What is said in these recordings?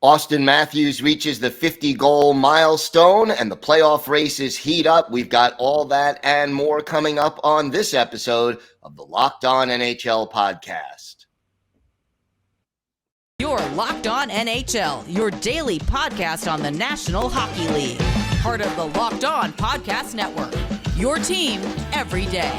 Auston Matthews reaches the 50-goal milestone and the playoff races heat up. We've got all that and more coming up on this episode of the Locked On NHL podcast. You're Locked On NHL, your daily podcast on the National Hockey League. Part of the Locked On Podcast Network, your team every day.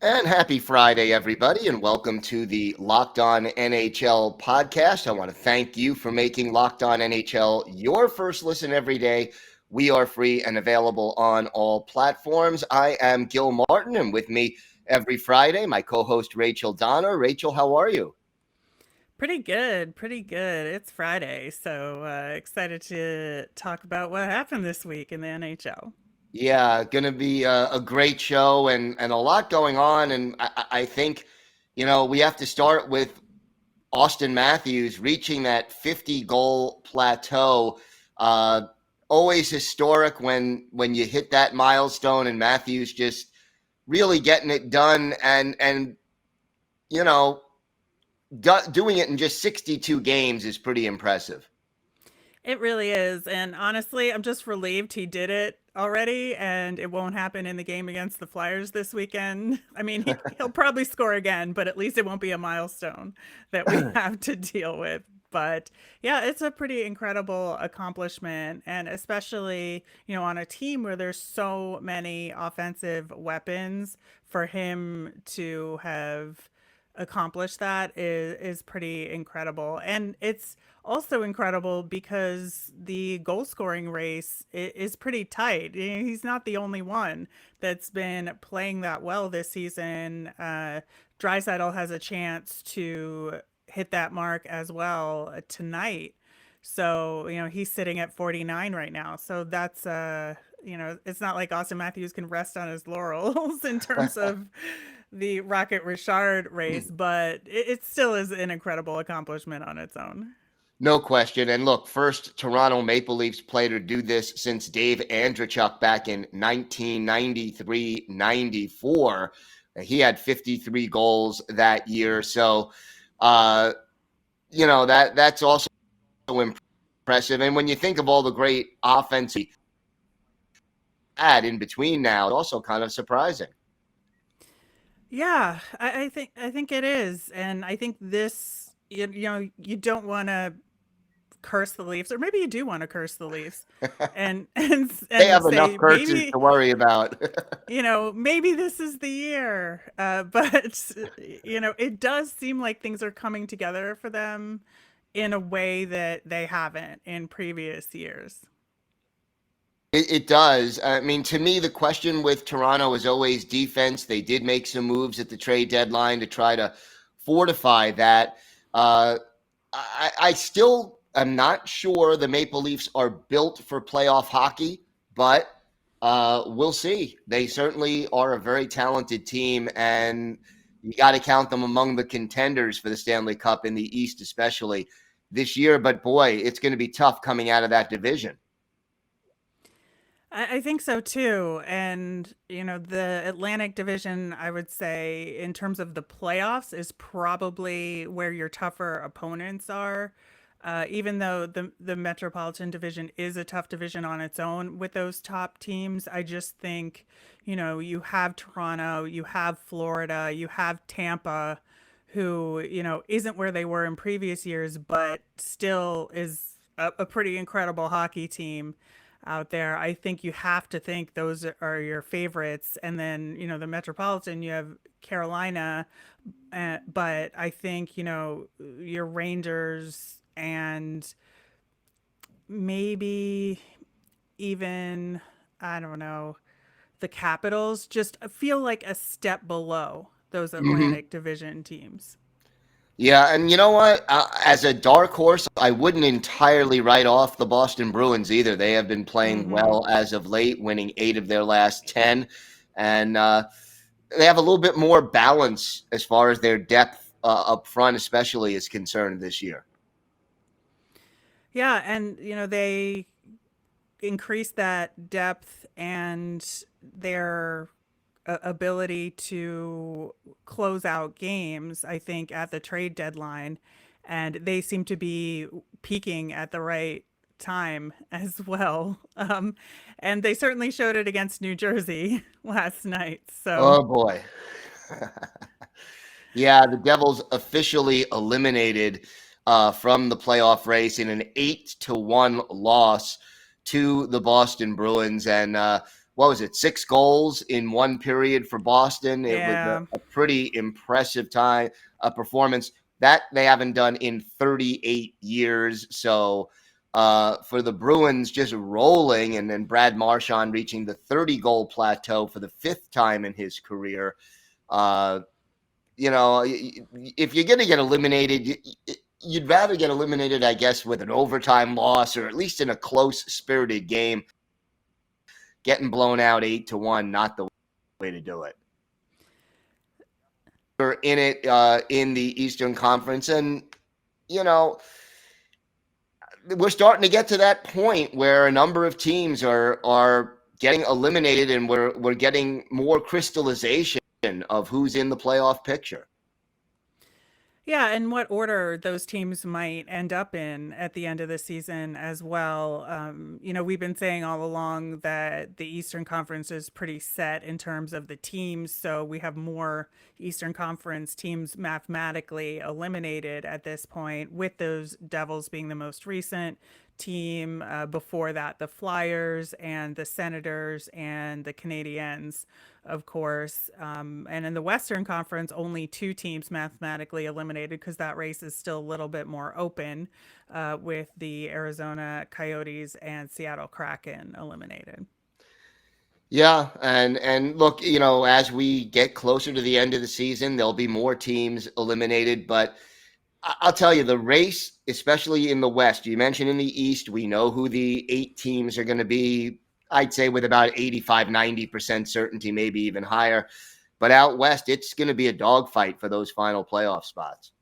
And happy Friday, everybody, and welcome to the Locked On NHL podcast. I want to thank you for making Locked On NHL your first listen every day. We are free and available on all platforms. I am Gil Martin, and with me every Friday, my co-host Rachel Donner. Rachel, how are you? Pretty good. It's Friday, so excited to talk about what happened this week in the NHL. Yeah, going to be a great show and a lot going on. And I think, we have to start with Auston Matthews reaching that 50-goal plateau. Always historic when you hit that milestone, and Matthews just really getting it done and doing it in just 62 games is pretty impressive. It really is. And honestly, I'm just relieved he did it already, and it won't happen in the game against the Flyers this weekend. I mean, he'll probably score again, but at least it won't be a milestone that we have to deal with. But yeah, it's a pretty incredible accomplishment. And especially, on a team where there's so many offensive weapons, for him to have accomplished that is pretty incredible. And it's also incredible because the goal scoring race is pretty tight. He's not the only one that's been playing that well this season. Draisaitl has a chance to hit that mark as well tonight. So, he's sitting at 49 right now. So that's, it's not like Auston Matthews can rest on his laurels in terms of the Rocket Richard race, but it still is an incredible accomplishment on its own. No question. And look, first Toronto Maple Leafs player to do this since Dave Andreychuk back in 1993-94. He had 53 goals that year. So, that's also impressive. And when you think of all the great offense he had in between now, it's also kind of surprising. Yeah, I think it is. And I think this, you don't want to curse the Leafs, or maybe you do want to curse the Leafs, and they have say, enough curses to worry about. Maybe this is the year, but it does seem like things are coming together for them in a way that they haven't in previous years. It does. I mean, to me, the question with Toronto is always defense. They did make some moves at the trade deadline to try to fortify that. I still am not sure the Maple Leafs are built for playoff hockey, but we'll see. They certainly are a very talented team, and you got to count them among the contenders for the Stanley Cup in the East, especially this year. But boy, it's going to be tough coming out of that division. I think so too. And, the Atlantic Division, I would say, in terms of the playoffs, is probably where your tougher opponents are. Even though the Metropolitan Division is a tough division on its own with those top teams, I just think, you have Toronto, you have Florida, you have Tampa, who, isn't where they were in previous years, but still is a pretty incredible hockey team out there. I think you have to think those are your favorites. And then, the Metropolitan, you have Carolina, but I think, your Rangers and maybe even, I don't know, the Capitals just feel like a step below those Atlantic Division teams. Yeah, and you know what? As a dark horse, I wouldn't entirely write off the Boston Bruins either. They have been playing well as of late, winning 8 of their last 10. And they have a little bit more balance as far as their depth up front especially is concerned this year. Yeah, and they increased that depth and their ability to close out games, I think, at the trade deadline. And they seem to be peaking at the right time as well. And they certainly showed it against New Jersey last night. So, Oh boy. Yeah, the Devils officially eliminated from the playoff race in an 8-1 loss to the Boston Bruins. And what was it? 6 goals in one period for Boston. It was yeah. a pretty impressive performance that they haven't done in 38 years. So for the Bruins, just rolling, and then Brad Marchand reaching the 30-goal plateau for the 5th time in his career. If you're going to get eliminated, you'd rather get eliminated, I guess, with an overtime loss or at least in a close-spirited game. Getting blown out 8-1, not the way to do it. We're in it in the Eastern Conference, and, we're starting to get to that point where a number of teams are getting eliminated, and we're getting more crystallization of who's in the playoff picture. Yeah, and what order those teams might end up in at the end of the season as well. We've been saying all along that the Eastern Conference is pretty set in terms of the teams, so we have more Eastern Conference teams mathematically eliminated at this point, with those Devils being the most recent team. Before that, the Flyers and the Senators and the Canadiens, of course. And in the Western Conference, only 2 teams mathematically eliminated, because that race is still a little bit more open, with the Arizona Coyotes and Seattle Kraken eliminated. Yeah, and look, as we get closer to the end of the season, there'll be more teams eliminated, but I'll tell you, the race, especially in the West, you mentioned in the East, we know who the 8 teams are going to be, I'd say with about 85-90% certainty, maybe even higher. But out West, it's going to be a dogfight for those final playoff spots.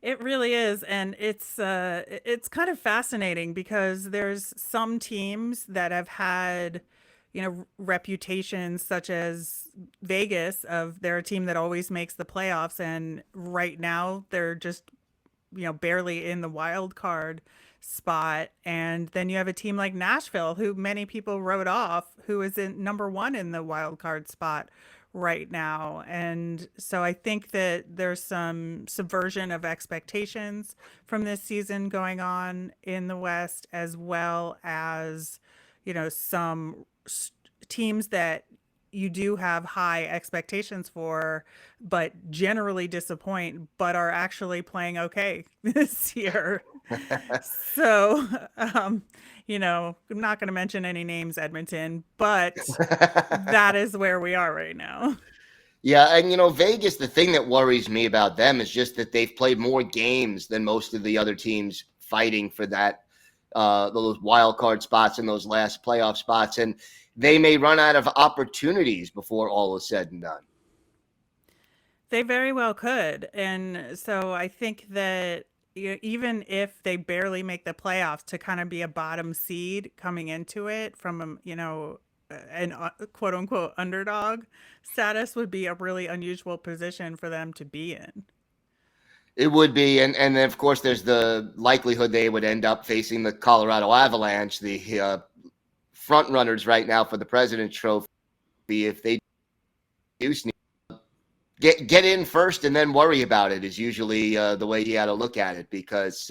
It really is, and it's kind of fascinating, because there's some teams that have had, reputations, such as Vegas, of they're a team that always makes the playoffs, and right now they're just, barely in the wild card spot. And then you have a team like Nashville, who many people wrote off, who is in number 1 in the wild card spot right now. And so I think that there's some subversion of expectations from this season going on in the West, as well as, some teams that you do have high expectations for, but generally disappoint, but are actually playing okay this year. So, I'm not going to mention any names, Edmonton, but that is where we are right now. Yeah, and Vegas, the thing that worries me about them is just that they've played more games than most of the other teams fighting for that those wild card spots and those last playoff spots, and they may run out of opportunities before all is said and done. They very well could. And so I think that, even if they barely make the playoffs, to kind of be a bottom seed coming into it from, an quote unquote underdog status, would be a really unusual position for them to be in. It would be, and then of course there's the likelihood they would end up facing the Colorado Avalanche, the front runners right now for the President's Trophy. If they do sneak, get in first and then worry about it is usually the way you got to look at it, because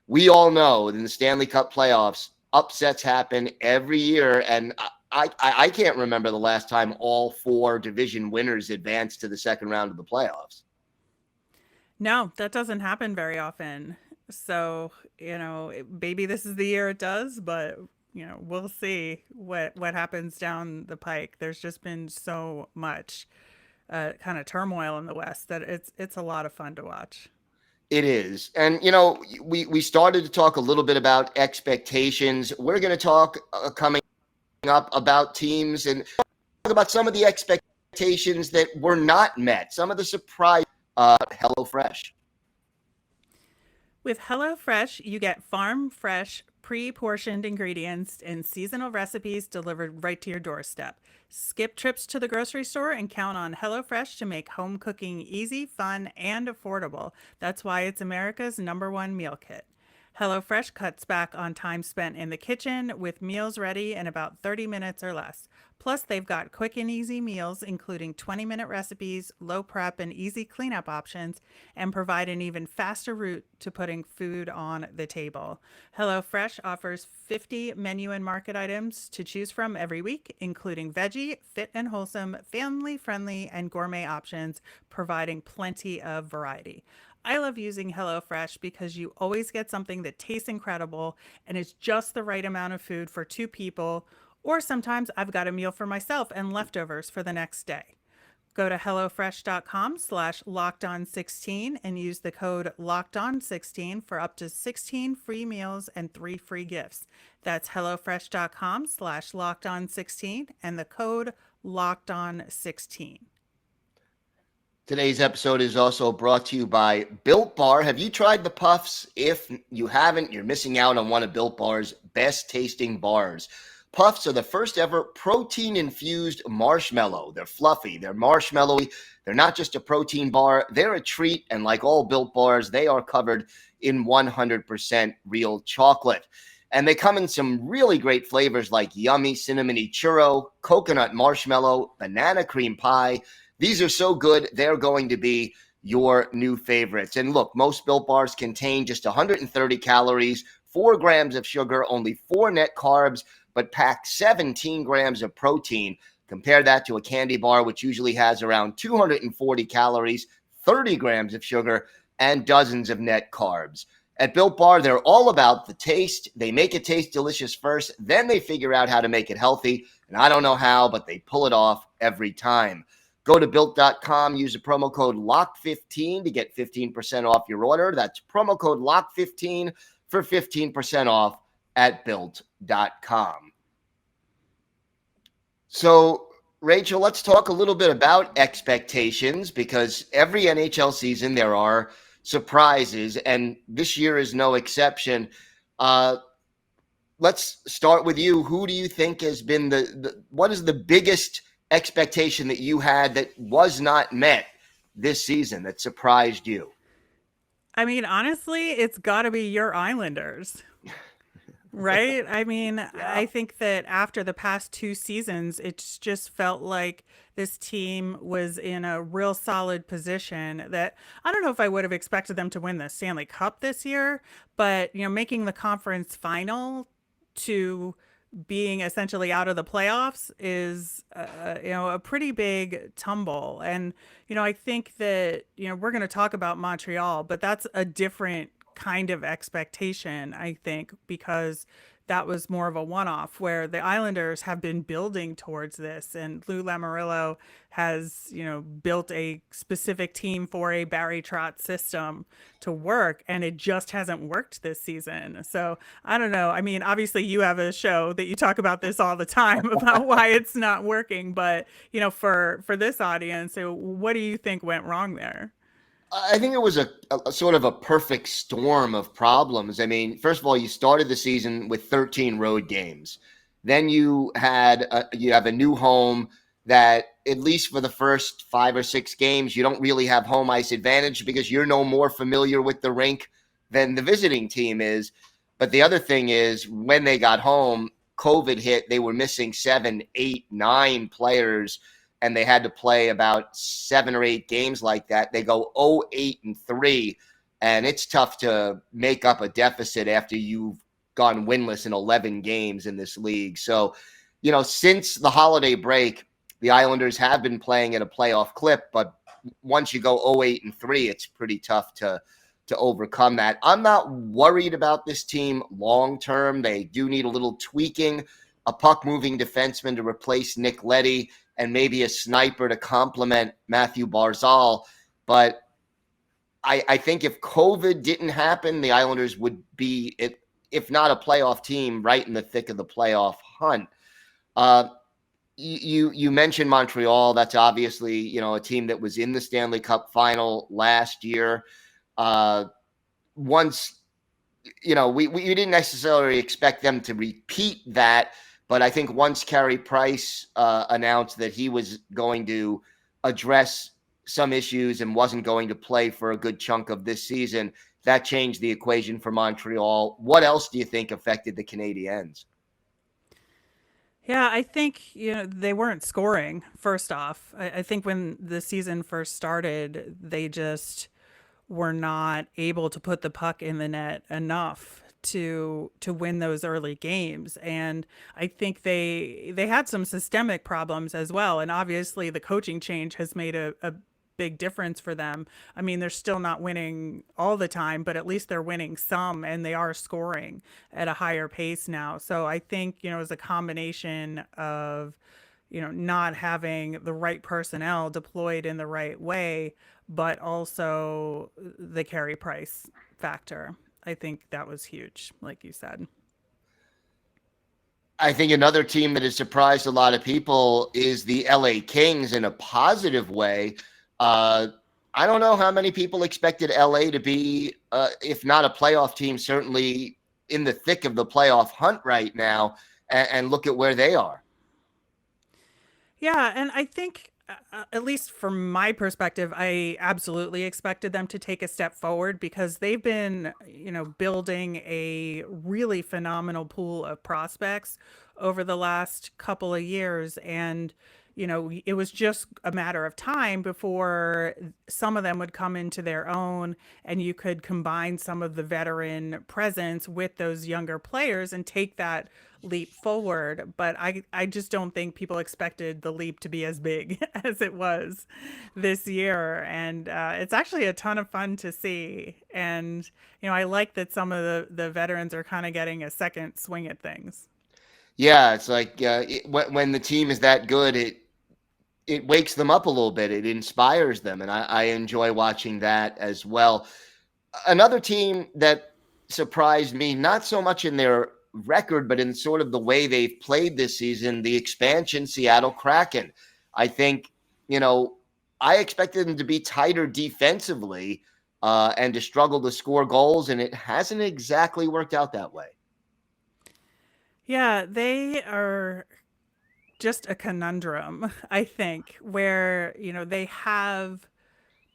we all know in the Stanley Cup playoffs, upsets happen every year, and I can't remember the last time all 4 division winners advanced to the second round of the playoffs. No, that doesn't happen very often. So, maybe this is the year it does, but, we'll see what happens down the pike. There's just been so much kind of turmoil in the West that it's a lot of fun to watch. It is. And, we started to talk a little bit about expectations. We're going to talk coming up about teams and talk about some of the expectations that were not met, some of the surprise. HelloFresh. With HelloFresh, you get farm fresh, pre-portioned ingredients and seasonal recipes delivered right to your doorstep. Skip trips to the grocery store and count on HelloFresh to make home cooking easy, fun, and affordable. That's why it's America's #1 meal kit. HelloFresh cuts back on time spent in the kitchen with meals ready in about 30 minutes or less. Plus, they've got quick and easy meals, including 20-minute recipes, low prep, and easy cleanup options, and provide an even faster route to putting food on the table. HelloFresh offers 50 menu and market items to choose from every week, including veggie, fit and wholesome, family friendly, and gourmet options, providing plenty of variety. I love using HelloFresh because you always get something that tastes incredible and is just the right amount of food for two people, or sometimes I've got a meal for myself and leftovers for the next day. Go to HelloFresh.com/LockedOn16 and use the code LockedOn16 for up to 16 free meals and 3 free gifts. That's HelloFresh.com/LockedOn16 and the code LockedOn16. Today's episode is also brought to you by Built Bar. Have you tried the Puffs? If you haven't, you're missing out on one of Built Bar's best tasting bars. Puffs are the first ever protein-infused marshmallow. They're fluffy, they're marshmallowy, they're not just a protein bar, they're a treat, and like all Built Bars, they are covered in 100% real chocolate. And they come in some really great flavors like yummy cinnamony churro, coconut marshmallow, banana cream pie. These are so good, they're going to be your new favorites. And look, most Built Bars contain just 130 calories, 4 grams of sugar, only 4 net carbs, but pack 17 grams of protein. Compare that to a candy bar, which usually has around 240 calories, 30 grams of sugar, and dozens of net carbs. At Built Bar, they're all about the taste. They make it taste delicious first, then they figure out how to make it healthy. And I don't know how, but they pull it off every time. Go to Built.com, use the promo code LOCK15 to get 15% off your order. That's promo code LOCK15 for 15% off at Built.com. So, Rachel, let's talk a little bit about expectations, because every NHL season there are surprises, and this year is no exception. Let's start with you. Who do you think has been what is the biggest expectation that you had that was not met this season that surprised you? I mean, honestly, it's got to be your Islanders, right? I mean, I think that after the past 2 seasons, it's just felt like this team was in a real solid position that I don't know if I would have expected them to win the Stanley Cup this year, but, making the conference final to being essentially out of the playoffs is, a pretty big tumble. And, I think that, we're going to talk about Montreal, but that's a different kind of expectation, I think, because that was more of a one-off, where the Islanders have been building towards this, and Lou Lamoriello has, built a specific team for a Barry Trotz system to work, and it just hasn't worked this season. So I don't know. I mean, obviously you have a show that you talk about this all the time about why it's not working, but for this audience, so what do you think went wrong there? I think it was a sort of a perfect storm of problems. I mean, first of all, you started the season with 13 road games. Then you have a new home that, at least for the first 5 or 6 games, you don't really have home ice advantage because you're no more familiar with the rink than the visiting team is. But the other thing is, when they got home, COVID hit. They were missing 7, 8, 9 players, and they had to play about 7 or 8 games like that. They go 0-8-3, and it's tough to make up a deficit after you've gone winless in 11 games in this league. So, since the holiday break, the Islanders have been playing at a playoff clip, but once you go 0-8-3, it's pretty tough to overcome that. I'm not worried about this team long term. They do need a little tweaking, a puck-moving defenseman to replace Nick Leddy, and maybe a sniper to complement Matthew Barzal. But I think if COVID didn't happen, the Islanders would be, if not a playoff team, right in the thick of the playoff hunt. You mentioned Montreal. That's obviously, a team that was in the Stanley Cup final last year. once, we didn't necessarily expect them to repeat that, but I think once Carey Price announced that he was going to address some issues and wasn't going to play for a good chunk of this season, that changed the equation for Montreal. What else do you think affected the Canadiens? Yeah, I think, they weren't scoring, first off. I think when the season first started, they just were not able to put the puck in the net enough to win those early games. And I think they had some systemic problems as well. And obviously the coaching change has made a big difference for them. I mean, they're still not winning all the time, but at least they're winning some and they are scoring at a higher pace now. So I think, it's a combination of, not having the right personnel deployed in the right way, but also the Carey Price factor. I think that was huge, like you said. I think another team that has surprised a lot of people is the LA Kings in a positive way. I don't know how many people expected LA to be, if not a playoff team, certainly in the thick of the playoff hunt right now, and look at where they are. Yeah, and I think, at least from my perspective, I absolutely expected them to take a step forward because they've been, building a really phenomenal pool of prospects over the last couple of years. And, it was just a matter of time before some of them would come into their own and you could combine some of the veteran presence with those younger players and take that leap forward. But I just don't think people expected the leap to be as big as it was this year. And it's actually a ton of fun to see. And, I like that some of the veterans are kind of getting a second swing at things. Yeah, it's like when the team is that good, it wakes them up a little bit. It inspires them, and I enjoy watching that as well. Another team that surprised me, not so much in their record, but in sort of the way they've played this season, the expansion Seattle Kraken. I think, I expected them to be tighter defensively and to struggle to score goals, and it hasn't exactly worked out that way. Yeah, they are just a conundrum, I think, where, they have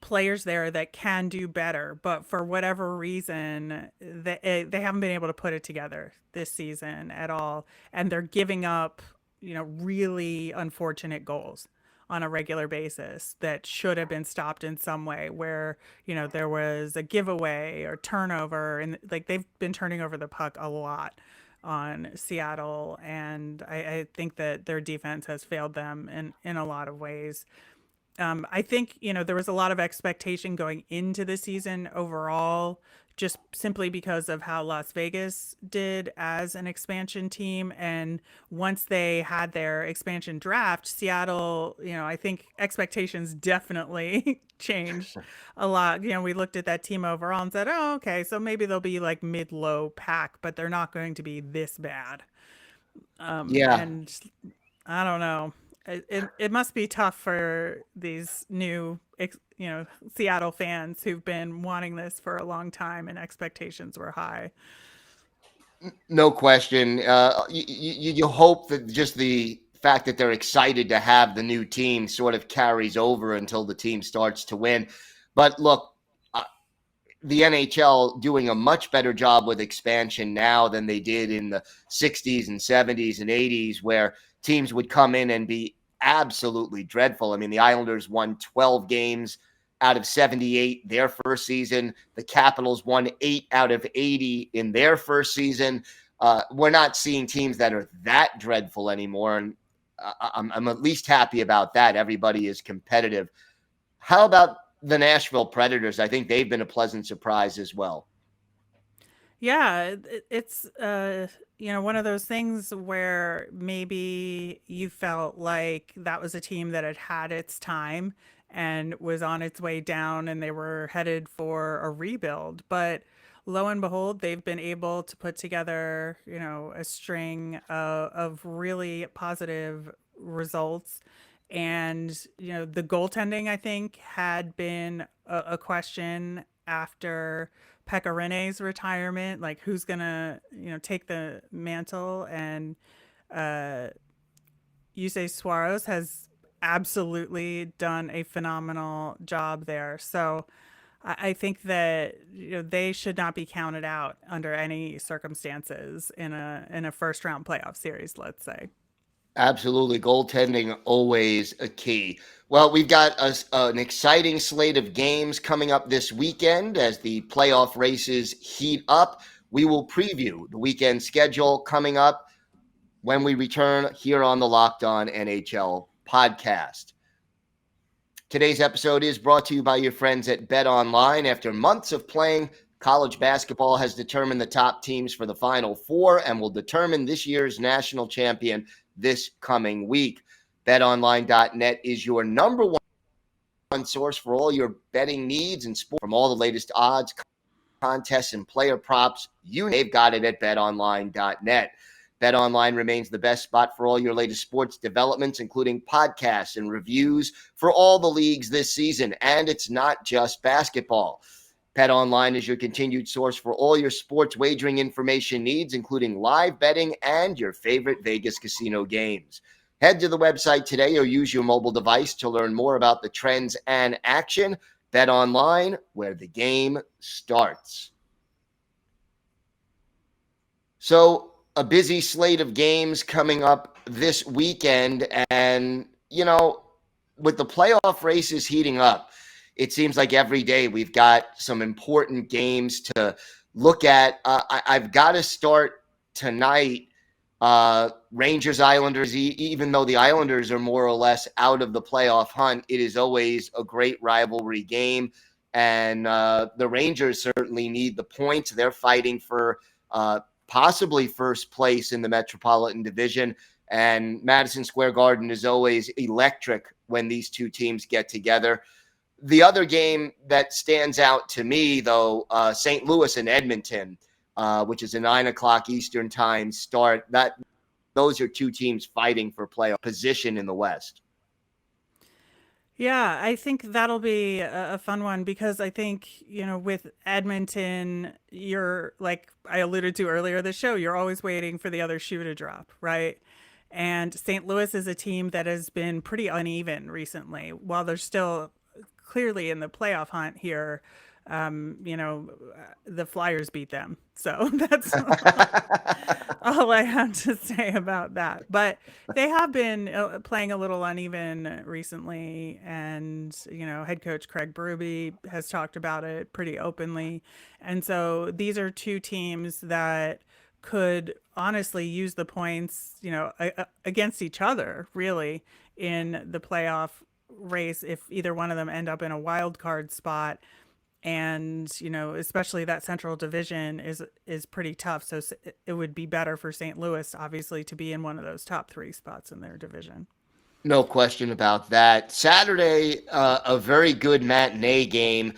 players there that can do better, but for whatever reason, they haven't been able to put it together this season at all. And they're giving up, really unfortunate goals on a regular basis that should have been stopped in some way where, there was a giveaway or turnover. And like they've been turning over the puck a lot on Seattle. And I think that their defense has failed them in a lot of ways. I think, there was a lot of expectation going into the season overall, just simply because of how Las Vegas did as an expansion team. And once they had their expansion draft, Seattle, I think expectations definitely changed a lot. We looked at that team overall and said, oh, okay, so maybe they'll be like mid-low pack, but they're not going to be this bad. Yeah. And I don't know. It must be tough for these new, Seattle fans who've been wanting this for a long time and expectations were high. No question. You hope that just the fact that they're excited to have the new team sort of carries over until the team starts to win. But look, the NHL doing a much better job with expansion now than they did in the 60s and 70s and 80s, where teams would come in and be absolutely dreadful. I mean, the Islanders won 12 games out of 78 their first season. The Capitals won 8 out of 80 in their first season. We're not seeing teams that are that dreadful anymore, and I'm at least happy about that. Everybody is competitive. How about the Nashville Predators? I think they've been a pleasant surprise as well. Yeah, it's one of those things where maybe you felt like that was a team that had had its time and was on its way down and they were headed for a rebuild. But lo and behold, they've been able to put together, a string of really positive results. And, the goaltending, I think, had been a question after Pekka Rinne's retirement, like who's gonna, take the mantle. And Yusei Suarez has absolutely done a phenomenal job there. So I think that they should not be counted out under any circumstances in a first round playoff series, let's say. Absolutely. Goaltending always a key. Well, we've got an exciting slate of games coming up this weekend as the playoff races heat up. We will preview the weekend schedule coming up when we return here on the Locked On NHL podcast. Today's episode is brought to you by your friends at BetOnline. After months of playing, college basketball has determined the top teams for the Final Four and will determine this year's national champion this coming week. BetOnline.net is your number one source for all your betting needs and sport. From all the latest odds, contests, and player props, they've got it at BetOnline.net. BetOnline remains the best spot for all your latest sports developments, including podcasts and reviews for all the leagues this season. And it's not just basketball. BetOnline is your continued source for all your sports wagering information needs, including live betting and your favorite Vegas casino games. Head to the website today or use your mobile device to learn more about the trends and action. BetOnline, where the game starts. So, a busy slate of games coming up this weekend. And, with the playoff races heating up, it seems like every day we've got some important games to look at. I've got to start tonight. Rangers Islanders, even though the Islanders are more or less out of the playoff hunt, it is always a great rivalry game. And the Rangers certainly need the points. They're fighting for possibly first place in the Metropolitan Division. And Madison Square Garden is always electric when these two teams get together. The other game that stands out to me, though, St. Louis and Edmonton, which is a 9 o'clock Eastern time start. Those are two teams fighting for playoff position in the West. Yeah, I think that'll be a fun one because I think, with Edmonton, you're like I alluded to earlier this show, you're always waiting for the other shoe to drop, right? And St. Louis is a team that has been pretty uneven recently. While they're still clearly in the playoff hunt here, the Flyers beat them. So that's all I have to say about that. But they have been playing a little uneven recently. And, head coach Craig Berube has talked about it pretty openly. And so these are two teams that could honestly use the points, against each other, really, in the playoff race if either one of them end up in a wild card spot. And especially that Central Division is pretty tough, so it would be better for St. Louis obviously to be in one of those top three spots in their division. No question about that. Saturday, a very good matinee game.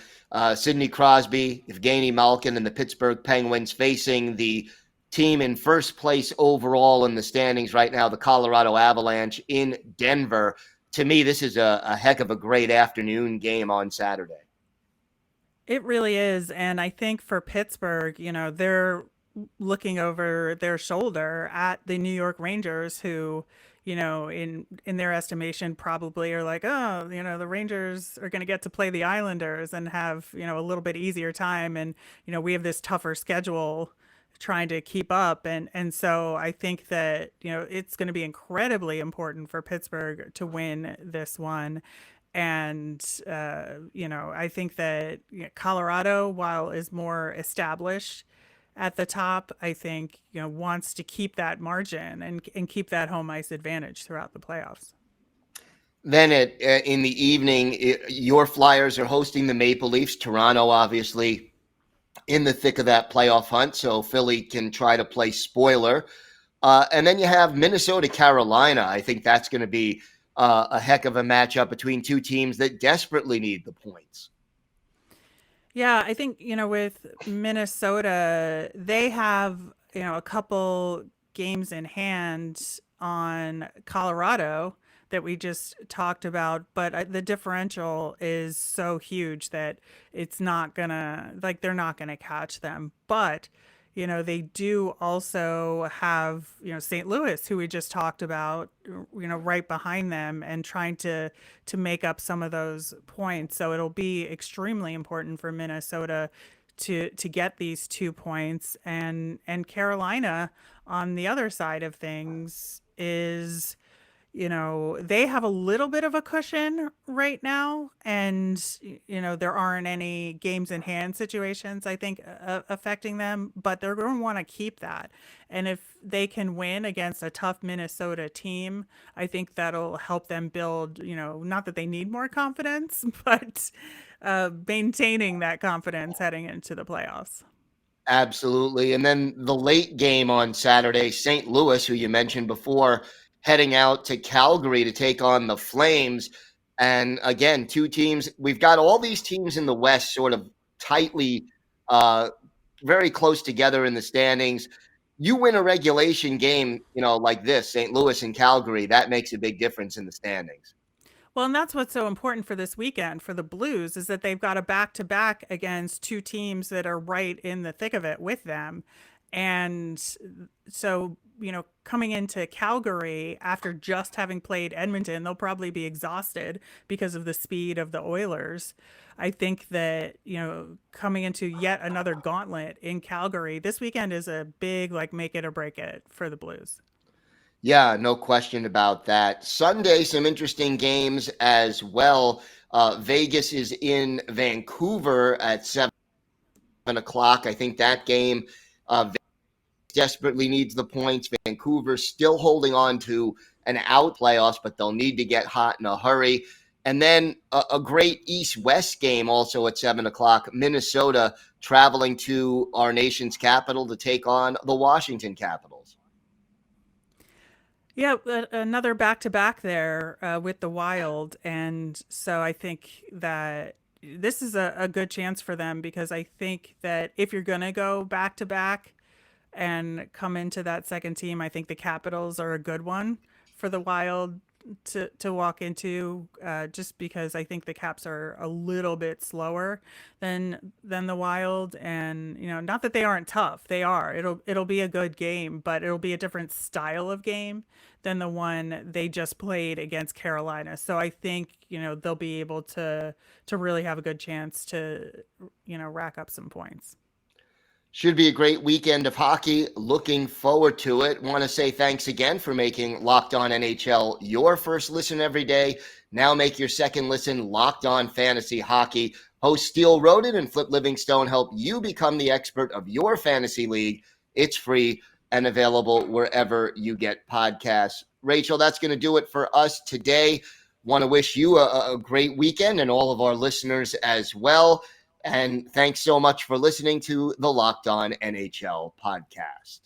Sidney Crosby, Evgeny Malkin, and the Pittsburgh Penguins facing the team in first place overall in the standings right now, the Colorado Avalanche in Denver. To me, this is a heck of a great afternoon game on Saturday. It really is. And I think for Pittsburgh, they're looking over their shoulder at the New York Rangers who, in their estimation probably are like, oh, the Rangers are going to get to play the Islanders and have, a little bit easier time. And, we have this tougher schedule trying to keep up. And so I think that, it's going to be incredibly important for Pittsburgh to win this one. And, I think that Colorado, while is more established at the top, I think, wants to keep that margin and keep that home ice advantage throughout the playoffs. Then in the evening, your Flyers are hosting the Maple Leafs. Toronto, obviously, in the thick of that playoff hunt, so Philly can try to play spoiler. And then you have Minnesota, Carolina. I think that's going to be a heck of a matchup between two teams that desperately need the points. Yeah, I think, with Minnesota, they have, a couple games in hand on Colorado that we just talked about, but the differential is so huge that it's not gonna, like, they're not gonna catch them. But they do also have, St. Louis, who we just talked about, right behind them and trying to make up some of those points. So it'll be extremely important for Minnesota to get these 2 points. And Carolina, on the other side of things, is they have a little bit of a cushion right now, and there aren't any games in hand situations, I think, affecting them, but they're going to want to keep that. And if they can win against a tough Minnesota team, I think that'll help them build, not that they need more confidence, but maintaining that confidence heading into the playoffs. Absolutely. And then the late game on Saturday, St. Louis, who you mentioned before, heading out to Calgary to take on the Flames. And again, two teams, we've got all these teams in the West sort of tightly, very close together in the standings. You win a regulation game, like this, St. Louis and Calgary, that makes a big difference in the standings. Well, and that's what's so important for this weekend for the Blues, is that they've got a back-to-back against two teams that are right in the thick of it with them. And so, coming into Calgary after just having played Edmonton, they'll probably be exhausted because of the speed of the Oilers. I think that, coming into yet another gauntlet in Calgary, this weekend is a big, make it or break it for the Blues. Yeah, no question about that. Sunday, some interesting games as well. Vegas is in Vancouver at 7 o'clock. I think that game desperately needs the points. Vancouver still holding on to an out playoffs, but they'll need to get hot in a hurry. And then a great East-West game also at 7 o'clock. Minnesota traveling to our nation's capital to take on the Washington Capitals. Yeah, another back-to-back there with the Wild. And so I think that this is a good chance for them, because I think that if you're going to go back-to-back and come into that second team, I think the Capitals are a good one for the Wild to walk into, just because I think the Caps are a little bit slower than the Wild. And not that they aren't tough, they are. It'll be a good game, but it'll be a different style of game than the one they just played against Carolina. So I think they'll be able to really have a good chance to rack up some points. Should be a great weekend of hockey. Looking forward to it. Want to say thanks again for making Locked On NHL your first listen every day. Now make your second listen Locked On Fantasy Hockey. Hosts Steele Roden and Flip Livingstone help you become the expert of your fantasy league. It's free and available wherever you get podcasts. Rachel, that's going to do it for us today. Want to wish you a great weekend, and all of our listeners as well. And thanks so much for listening to the Locked On NHL podcast.